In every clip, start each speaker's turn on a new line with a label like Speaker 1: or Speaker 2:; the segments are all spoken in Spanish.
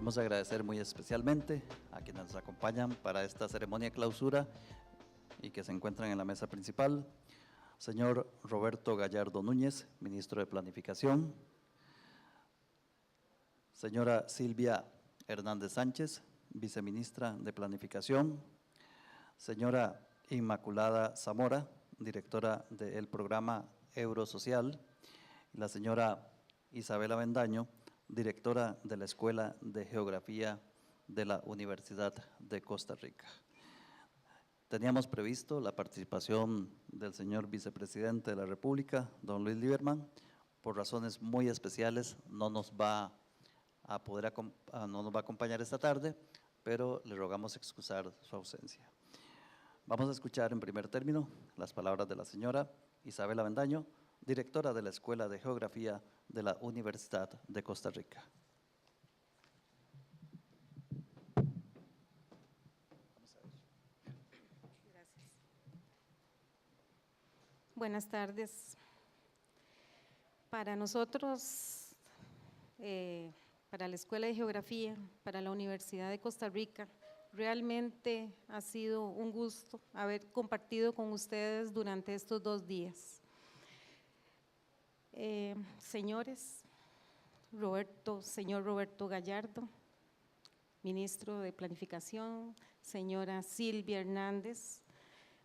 Speaker 1: Queremos agradecer muy especialmente a quienes nos acompañan para esta ceremonia de clausura y que se encuentran en la mesa principal. Señor Roberto Gallardo Núñez, ministro de Planificación. Señora Silvia Hernández Sánchez, viceministra de Planificación. Señora Inmaculada Zamora, directora del programa Eurosocial. La señora Isabel Avendaño, directora de la Escuela de Geografía de la Universidad de Costa Rica. Teníamos previsto la participación del señor vicepresidente de la República, don Luis Lieberman. Por razones muy especiales no nos va a acompañar esta tarde, pero le rogamos excusar su ausencia. Vamos a escuchar en primer término las palabras de la señora Isabel Avendaño, directora de la Escuela de Geografía de la Universidad de Costa Rica.
Speaker 2: Gracias. Buenas tardes. Para nosotros, para la Escuela de Geografía, para la Universidad de Costa Rica, realmente ha sido un gusto haber compartido con ustedes durante estos 2 días. Señores, señor Roberto Gallardo, ministro de Planificación, señora Silvia Hernández,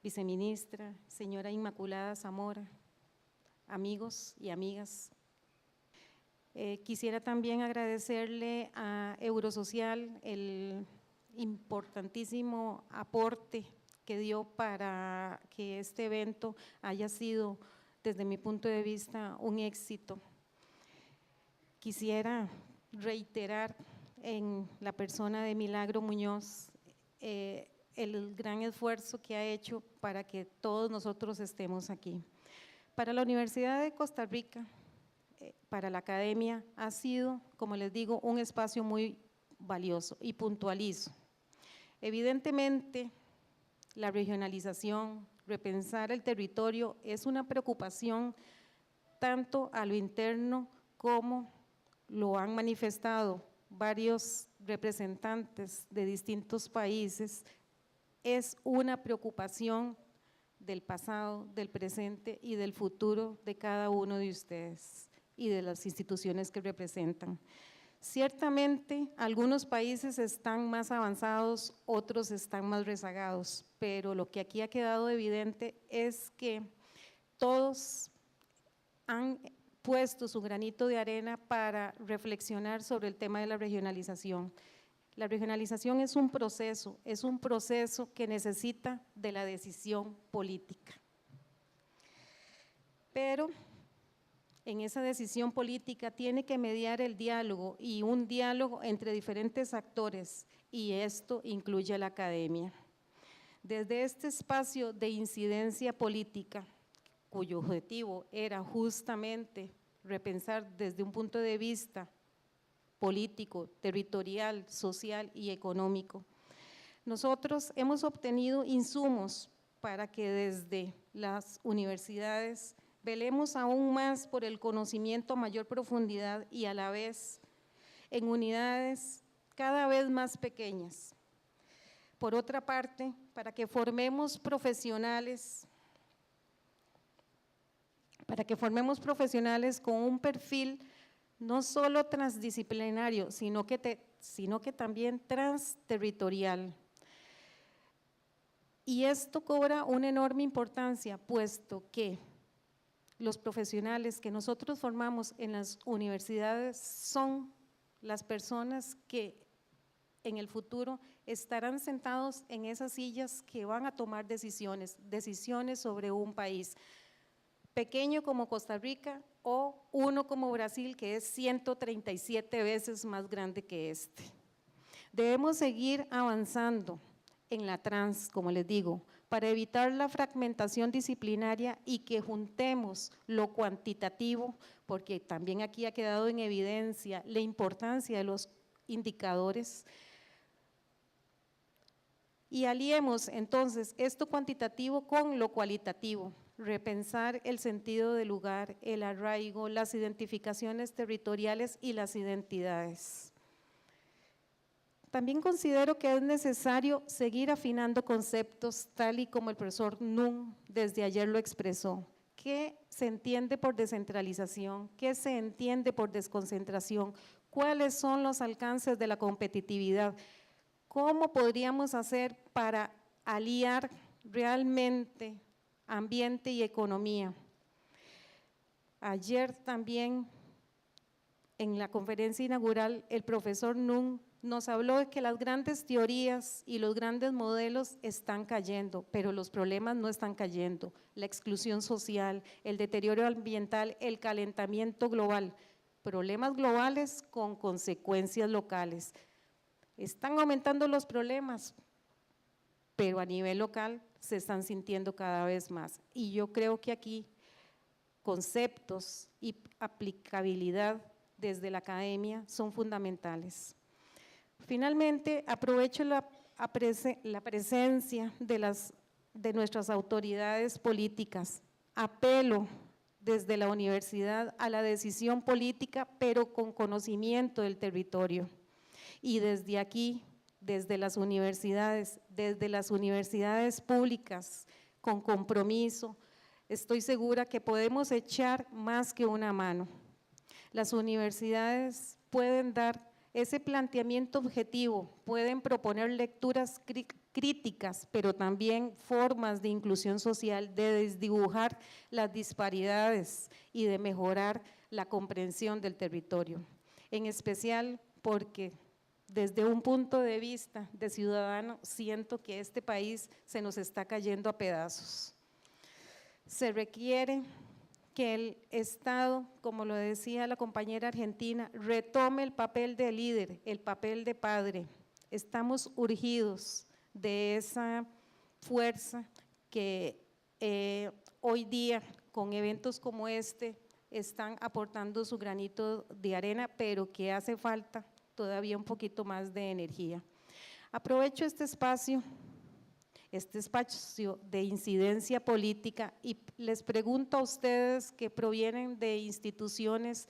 Speaker 2: viceministra, señora Inmaculada Zamora, amigos y amigas. Quisiera también agradecerle a Eurosocial el importantísimo aporte que dio para que este evento haya sido, desde mi punto de vista, un éxito. Quisiera reiterar en la persona de Milagro Muñoz el gran esfuerzo que ha hecho para que todos nosotros estemos aquí. Para la Universidad de Costa Rica, para la academia, ha sido, como les digo, un espacio muy valioso y puntualizo. Evidentemente, la regionalización, repensar el territorio es una preocupación tanto a lo interno como lo han manifestado varios representantes de distintos países, es una preocupación del pasado, del presente y del futuro de cada uno de ustedes y de las instituciones que representan. Ciertamente, algunos países están más avanzados, otros están más rezagados, pero lo que aquí ha quedado evidente es que todos han puesto su granito de arena para reflexionar sobre el tema de la regionalización. La regionalización es un proceso que necesita de la decisión política. Pero en esa decisión política tiene que mediar el diálogo y un diálogo entre diferentes actores, y esto incluye a la academia. Desde este espacio de incidencia política, cuyo objetivo era justamente repensar desde un punto de vista político, territorial, social y económico, nosotros hemos obtenido insumos para que desde las universidades velemos aún más por el conocimiento a mayor profundidad y a la vez en unidades cada vez más pequeñas. Por otra parte, para que formemos profesionales con un perfil no solo transdisciplinario, sino que también transterritorial. Y esto cobra una enorme importancia, puesto que los profesionales que nosotros formamos en las universidades son las personas que en el futuro estarán sentados en esas sillas que van a tomar decisiones sobre un país pequeño como Costa Rica o uno como Brasil, que es 137 veces más grande que este. Debemos seguir avanzando en la como les digo, para evitar la fragmentación disciplinaria y que juntemos lo cuantitativo, porque también aquí ha quedado en evidencia la importancia de los indicadores, y aliemos entonces esto cuantitativo con lo cualitativo, repensar el sentido del lugar, el arraigo, las identificaciones territoriales y las identidades. También considero que es necesario seguir afinando conceptos tal y como el profesor Nun desde ayer lo expresó. ¿Qué se entiende por descentralización? ¿Qué se entiende por desconcentración? ¿Cuáles son los alcances de la competitividad? ¿Cómo podríamos hacer para aliar realmente ambiente y economía? Ayer también en la conferencia inaugural el profesor Nun nos habló de que las grandes teorías y los grandes modelos están cayendo, pero los problemas no están cayendo. La exclusión social, el deterioro ambiental, el calentamiento global, problemas globales con consecuencias locales. Están aumentando los problemas, pero a nivel local se están sintiendo cada vez más. Y yo creo que aquí conceptos y aplicabilidad desde la academia son fundamentales. Finalmente, aprovecho la presencia de nuestras autoridades políticas. Apelo desde la universidad a la decisión política, pero con conocimiento del territorio. Y desde aquí, desde las universidades públicas, con compromiso, estoy segura que podemos echar más que una mano. Las universidades pueden dar ese planteamiento objetivo, pueden proponer lecturas críticas, pero también formas de inclusión social, de desdibujar las disparidades y de mejorar la comprensión del territorio. En especial porque desde un punto de vista de ciudadano siento que este país se nos está cayendo a pedazos. Se requiere que el Estado, como lo decía la compañera argentina, retome el papel de líder, el papel de padre. Estamos urgidos de esa fuerza que hoy día, con eventos como este, están aportando su granito de arena, pero que hace falta todavía un poquito más de energía. Aprovecho este espacio de incidencia política y les pregunto a ustedes que provienen de instituciones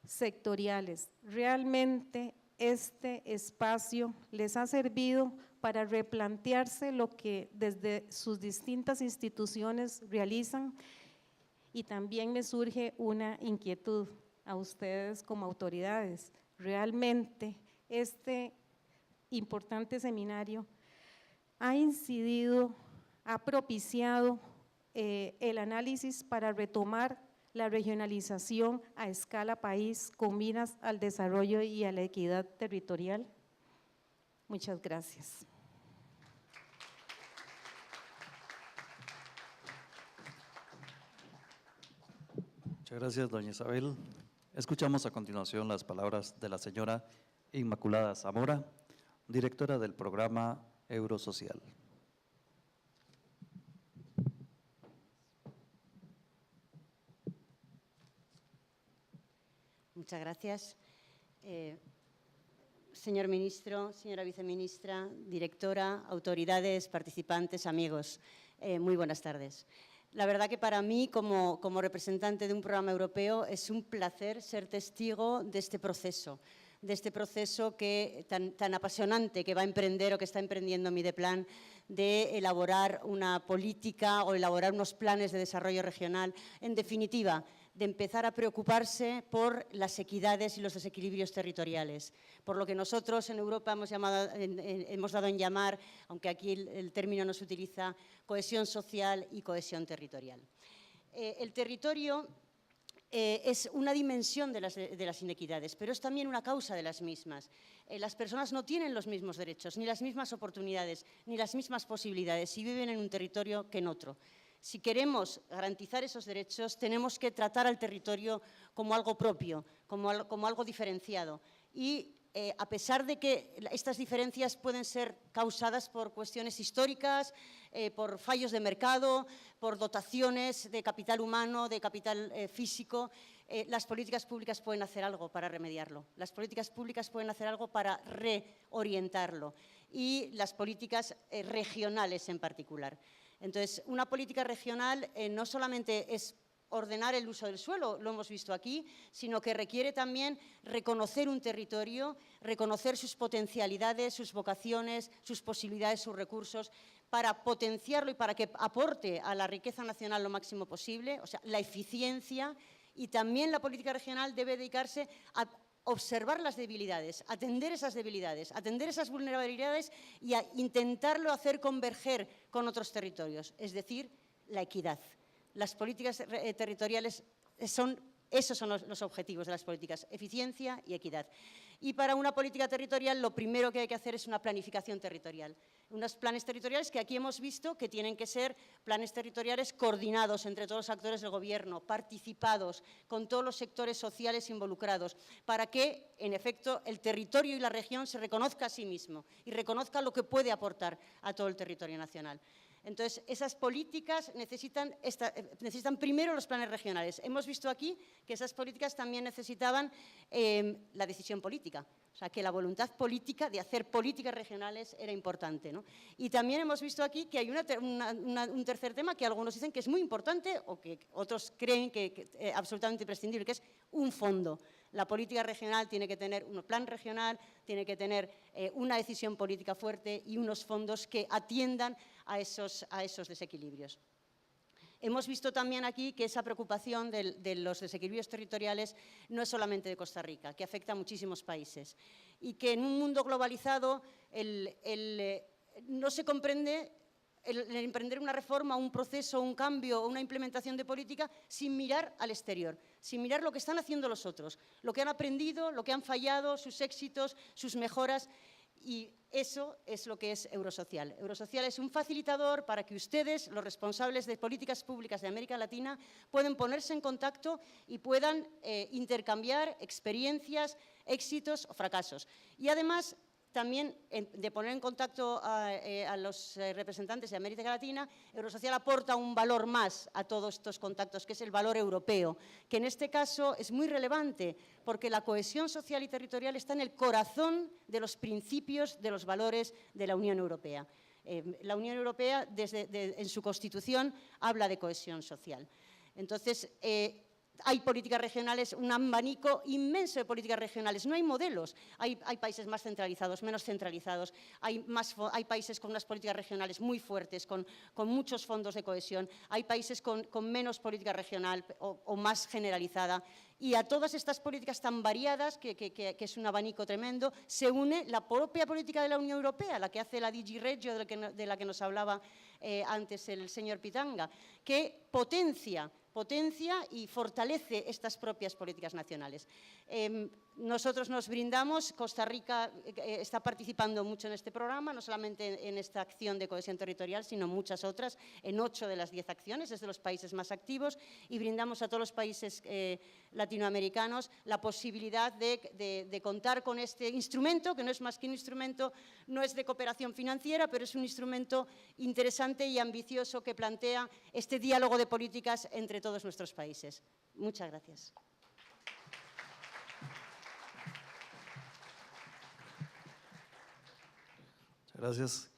Speaker 2: sectoriales, ¿realmente este espacio les ha servido para replantearse lo que desde sus distintas instituciones realizan? Y también me surge una inquietud a ustedes como autoridades, ¿realmente este importante seminario ha incidido, ha propiciado el análisis para retomar la regionalización a escala país con miras al desarrollo y a la equidad territorial? Muchas gracias.
Speaker 1: Muchas gracias, doña Isabel. Escuchamos a continuación las palabras de la señora Inmaculada Zamora, directora del programa Eurosocial.
Speaker 3: Muchas gracias. Señor ministro, señora viceministra, directora, autoridades, participantes, amigos, muy buenas tardes. La verdad que para mí, como representante de un programa europeo, es un placer ser testigo de este proceso tan apasionante que va a emprender o que está emprendiendo Mideplan, de elaborar una política o elaborar unos planes de desarrollo regional, en definitiva, de empezar a preocuparse por las equidades y los desequilibrios territoriales, por lo que nosotros en Europa hemos dado en llamar, aunque aquí el término no se utiliza, cohesión social y cohesión territorial. El territorio es una dimensión de las inequidades, pero es también una causa de las mismas. Las personas no tienen los mismos derechos, ni las mismas oportunidades, ni las mismas posibilidades si viven en un territorio que en otro. Si queremos garantizar esos derechos, tenemos que tratar al territorio como algo propio, como algo diferenciado. Y a pesar de que estas diferencias pueden ser causadas por cuestiones históricas, por fallos de mercado, por dotaciones de capital humano, de capital físico, las políticas públicas pueden hacer algo para remediarlo. Las políticas públicas pueden hacer algo para reorientarlo, y las políticas regionales en particular. Entonces, una política regional no solamente es ordenar el uso del suelo, lo hemos visto aquí, sino que requiere también reconocer un territorio, reconocer sus potencialidades, sus vocaciones, sus posibilidades, sus recursos, para potenciarlo y para que aporte a la riqueza nacional lo máximo posible, o sea, la eficiencia. Y también la política regional debe dedicarse a observar las debilidades, atender esas vulnerabilidades y a intentarlo hacer converger con otros territorios, es decir, la equidad. Las políticas territoriales esos son los objetivos de las políticas, eficiencia y equidad. Y para una política territorial lo primero que hay que hacer es una planificación territorial. Unos planes territoriales que aquí hemos visto que tienen que ser planes territoriales coordinados entre todos los actores del gobierno, participados, con todos los sectores sociales involucrados, para que, en efecto, el territorio y la región se reconozca a sí mismo y reconozca lo que puede aportar a todo el territorio nacional. Entonces, esas políticas necesitan primero los planes regionales. Hemos visto aquí que esas políticas también necesitaban la decisión política, o sea, que la voluntad política de hacer políticas regionales era importante, ¿no? Y también hemos visto aquí que hay un tercer tema que algunos dicen que es muy importante o que otros creen que es absolutamente imprescindible, que es un fondo. La política regional tiene que tener un plan regional, tiene que tener una decisión política fuerte y unos fondos que atiendan a esos desequilibrios. Hemos visto también aquí que esa preocupación de los desequilibrios territoriales no es solamente de Costa Rica, que afecta a muchísimos países y que en un mundo globalizado no se comprende el emprender una reforma, un proceso, un cambio o una implementación de política sin mirar al exterior, sin mirar lo que están haciendo los otros, lo que han aprendido, lo que han fallado, sus éxitos, sus mejoras. Y eso es lo que es Eurosocial. Eurosocial es un facilitador para que ustedes, los responsables de políticas públicas de América Latina, puedan ponerse en contacto y puedan intercambiar experiencias, éxitos o fracasos. Y además, también de poner en contacto a los representantes de América Latina, Eurosocial aporta un valor más a todos estos contactos, que es el valor europeo, que en este caso es muy relevante, porque la cohesión social y territorial está en el corazón de los principios, de los valores de la Unión Europea. La Unión Europea, en su Constitución, habla de cohesión social. Entonces, hay políticas regionales, un abanico inmenso de políticas regionales. No hay modelos. Hay países más centralizados, menos centralizados. Hay países con unas políticas regionales muy fuertes, con muchos fondos de cohesión. Hay países con menos política regional o más generalizada. Y a todas estas políticas tan variadas, que es un abanico tremendo, se une la propia política de la Unión Europea, la que hace la DG Regio, de la que nos hablaba antes el señor Pitanga, que potencia y fortalece estas propias políticas nacionales. Nosotros nos brindamos, Costa Rica está participando mucho en este programa, no solamente en esta acción de cohesión territorial, sino muchas otras, en 8 de las 10 acciones, es de los países más activos, y brindamos a todos los países latinoamericanos la posibilidad de contar con este instrumento, que no es más que un instrumento, no es de cooperación financiera, pero es un instrumento interesante y ambicioso que plantea este diálogo de políticas entre todos nuestros países. Muchas gracias.
Speaker 1: Gracias.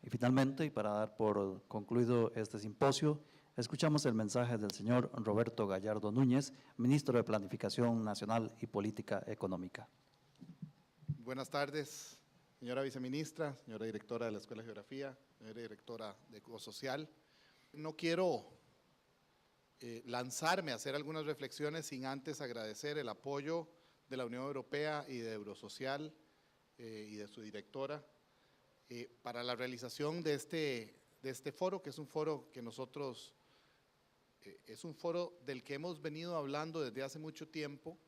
Speaker 1: Y finalmente, y para dar por concluido este simposio, escuchamos el mensaje del señor Roberto Gallardo Núñez, ministro de Planificación Nacional y Política Económica.
Speaker 4: Buenas tardes, señora viceministra, señora directora de la Escuela de Geografía, señora directora de Ecosocial. No quiero lanzarme a hacer algunas reflexiones sin antes agradecer el apoyo de la Unión Europea y de Eurosocial y de su directora para la realización de este foro, que es un foro que nosotros, es un foro del que hemos venido hablando desde hace mucho tiempo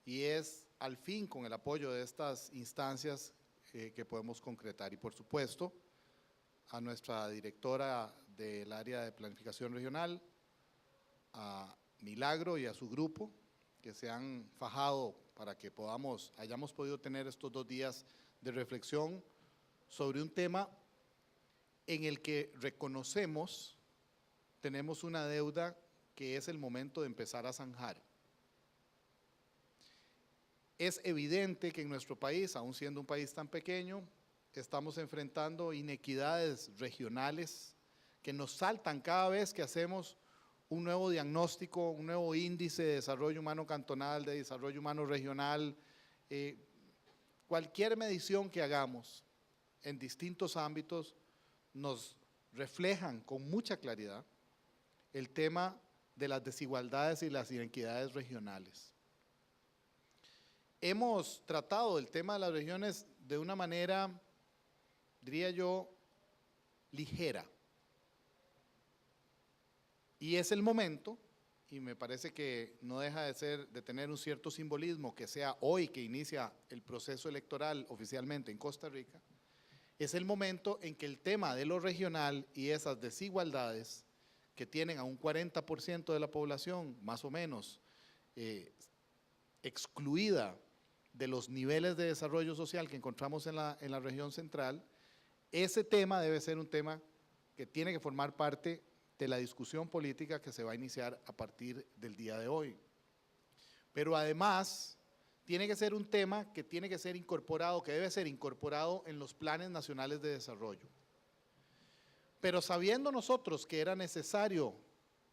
Speaker 4: y es al fin con el apoyo de estas instancias que podemos concretar. Y por supuesto, a nuestra directora del área de planificación regional, a Milagro y a su grupo, que se han fajado para que hayamos podido tener estos 2 días de reflexión sobre un tema en el que reconocemos, tenemos una deuda que es el momento de empezar a zanjar. Es evidente que en nuestro país, aun siendo un país tan pequeño, estamos enfrentando inequidades regionales que nos saltan cada vez que hacemos un nuevo diagnóstico, un nuevo índice de desarrollo humano cantonal, de desarrollo humano regional, cualquier medición que hagamos en distintos ámbitos nos reflejan con mucha claridad el tema de las desigualdades y las inequidades regionales. Hemos tratado el tema de las regiones de una manera, diría yo, ligera. Y es el momento, y me parece que no deja de tener un cierto simbolismo, que sea hoy que inicia el proceso electoral oficialmente en Costa Rica, es el momento en que el tema de lo regional y esas desigualdades que tienen a un 40% de la población, más o menos, excluida de los niveles de desarrollo social que encontramos en la región central, ese tema debe ser un tema que tiene que formar parte de la discusión política que se va a iniciar a partir del día de hoy. Pero además, tiene que ser un tema que tiene que ser incorporado, que debe ser incorporado en los planes nacionales de desarrollo. Pero sabiendo nosotros que era necesario,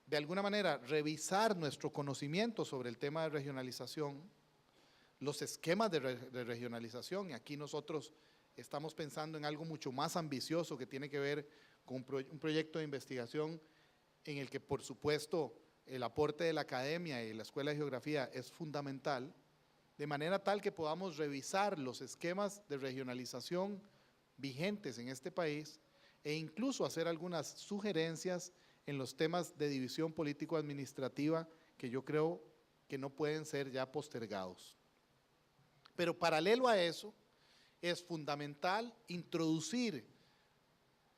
Speaker 4: de alguna manera, revisar nuestro conocimiento sobre el tema de regionalización, los esquemas de regionalización, y aquí nosotros estamos pensando en algo mucho más ambicioso que tiene que ver con un proyecto de investigación en el que, por supuesto, el aporte de la academia y la Escuela de Geografía es fundamental, de manera tal que podamos revisar los esquemas de regionalización vigentes en este país e incluso hacer algunas sugerencias en los temas de división político-administrativa que yo creo que no pueden ser ya postergados. Pero paralelo a eso, es fundamental introducir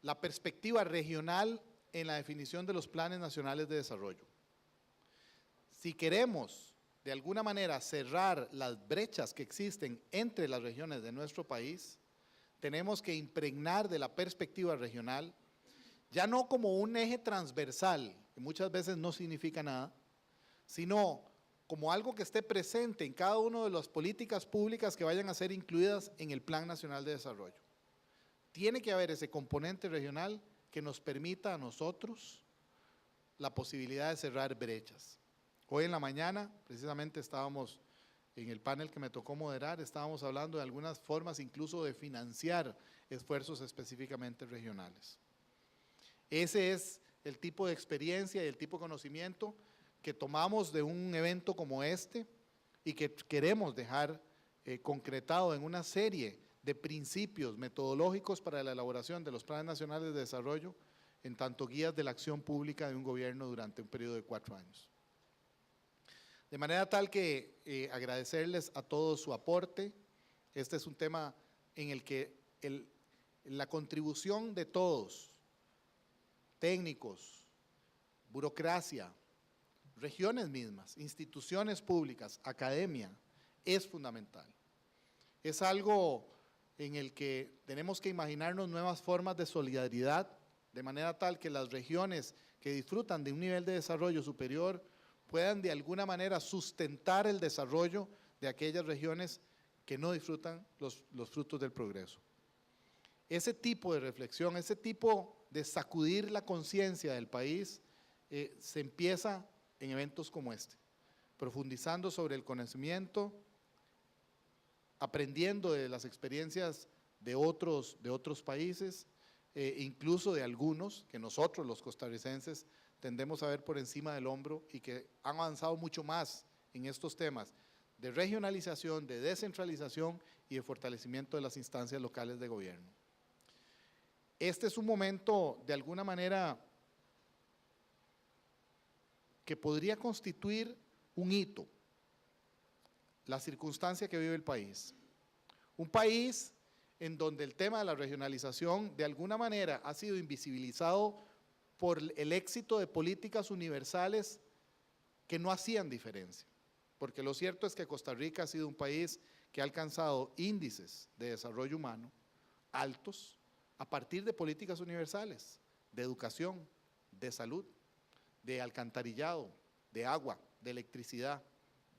Speaker 4: la perspectiva regional en la definición de los planes nacionales de desarrollo. Si queremos de alguna manera cerrar las brechas que existen entre las regiones de nuestro país, tenemos que impregnar de la perspectiva regional, ya no como un eje transversal, que muchas veces no significa nada, sino como algo que esté presente en cada una de las políticas públicas que vayan a ser incluidas en el Plan Nacional de Desarrollo. Tiene que haber ese componente regional que nos permita a nosotros la posibilidad de cerrar brechas. Hoy en la mañana, precisamente estábamos en el panel que me tocó moderar, estábamos hablando de algunas formas incluso de financiar esfuerzos específicamente regionales. Ese es el tipo de experiencia y el tipo de conocimiento que tomamos de un evento como este y que queremos dejar concretado en una serie de principios metodológicos para la elaboración de los planes nacionales de desarrollo, en tanto guías de la acción pública de un gobierno durante un periodo de 4 años. De manera tal que agradecerles a todos su aporte. Este es un tema en el que la contribución de todos, técnicos, burocracia, regiones mismas, instituciones públicas, academia, es fundamental. Es algo en el que tenemos que imaginarnos nuevas formas de solidaridad, de manera tal que las regiones que disfrutan de un nivel de desarrollo superior puedan de alguna manera sustentar el desarrollo de aquellas regiones que no disfrutan los frutos del progreso. Ese tipo de reflexión, ese tipo de sacudir la conciencia del país se empieza en eventos como este, profundizando sobre el conocimiento, aprendiendo de las experiencias de otros países, incluso de algunos que nosotros los costarricenses tendemos a ver por encima del hombro y que han avanzado mucho más en estos temas de regionalización, de descentralización y de fortalecimiento de las instancias locales de gobierno. Este es un momento, de alguna manera, que podría constituir un hito, la circunstancia que vive el país. Un país en donde el tema de la regionalización de alguna manera ha sido invisibilizado por el éxito de políticas universales que no hacían diferencia. Porque lo cierto es que Costa Rica ha sido un país que ha alcanzado índices de desarrollo humano altos a partir de políticas universales, de educación, de salud, de alcantarillado, de agua, de electricidad,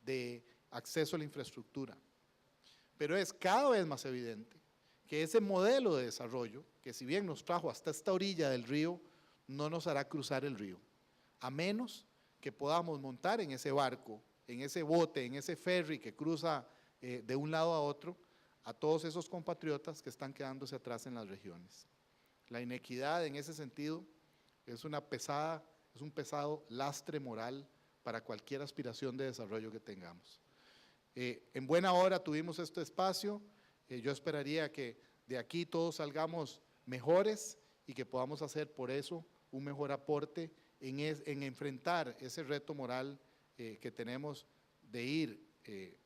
Speaker 4: de acceso a la infraestructura. Pero es cada vez más evidente que ese modelo de desarrollo, que si bien nos trajo hasta esta orilla del río, no nos hará cruzar el río, a menos que podamos montar en ese barco, en ese bote, en ese ferry que cruza de un lado a otro, a todos esos compatriotas que están quedándose atrás en las regiones. La inequidad en ese sentido es un pesado lastre moral para cualquier aspiración de desarrollo que tengamos. En buena hora tuvimos este espacio, yo esperaría que de aquí todos salgamos mejores y que podamos hacer por eso un mejor aporte en enfrentar ese reto moral que tenemos de ir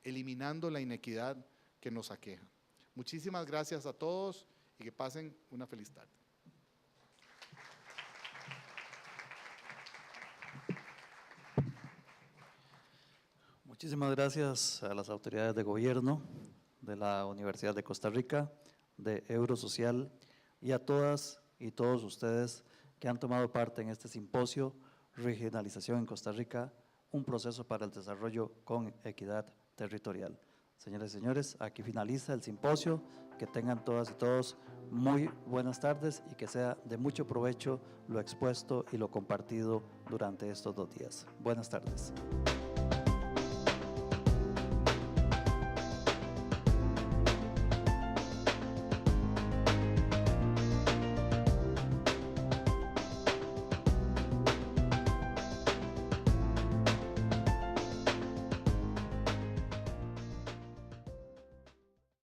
Speaker 4: eliminando la inequidad que nos aqueja. Muchísimas gracias a todos y que pasen una feliz tarde.
Speaker 1: Muchísimas gracias a las autoridades de gobierno de la Universidad de Costa Rica, de Eurosocial y a todas y todos ustedes que han tomado parte en este simposio Regionalización en Costa Rica, un proceso para el desarrollo con equidad territorial. Señoras y señores, aquí finaliza el simposio. Que tengan todas y todos muy buenas tardes y que sea de mucho provecho lo expuesto y lo compartido durante estos 2 días. Buenas tardes.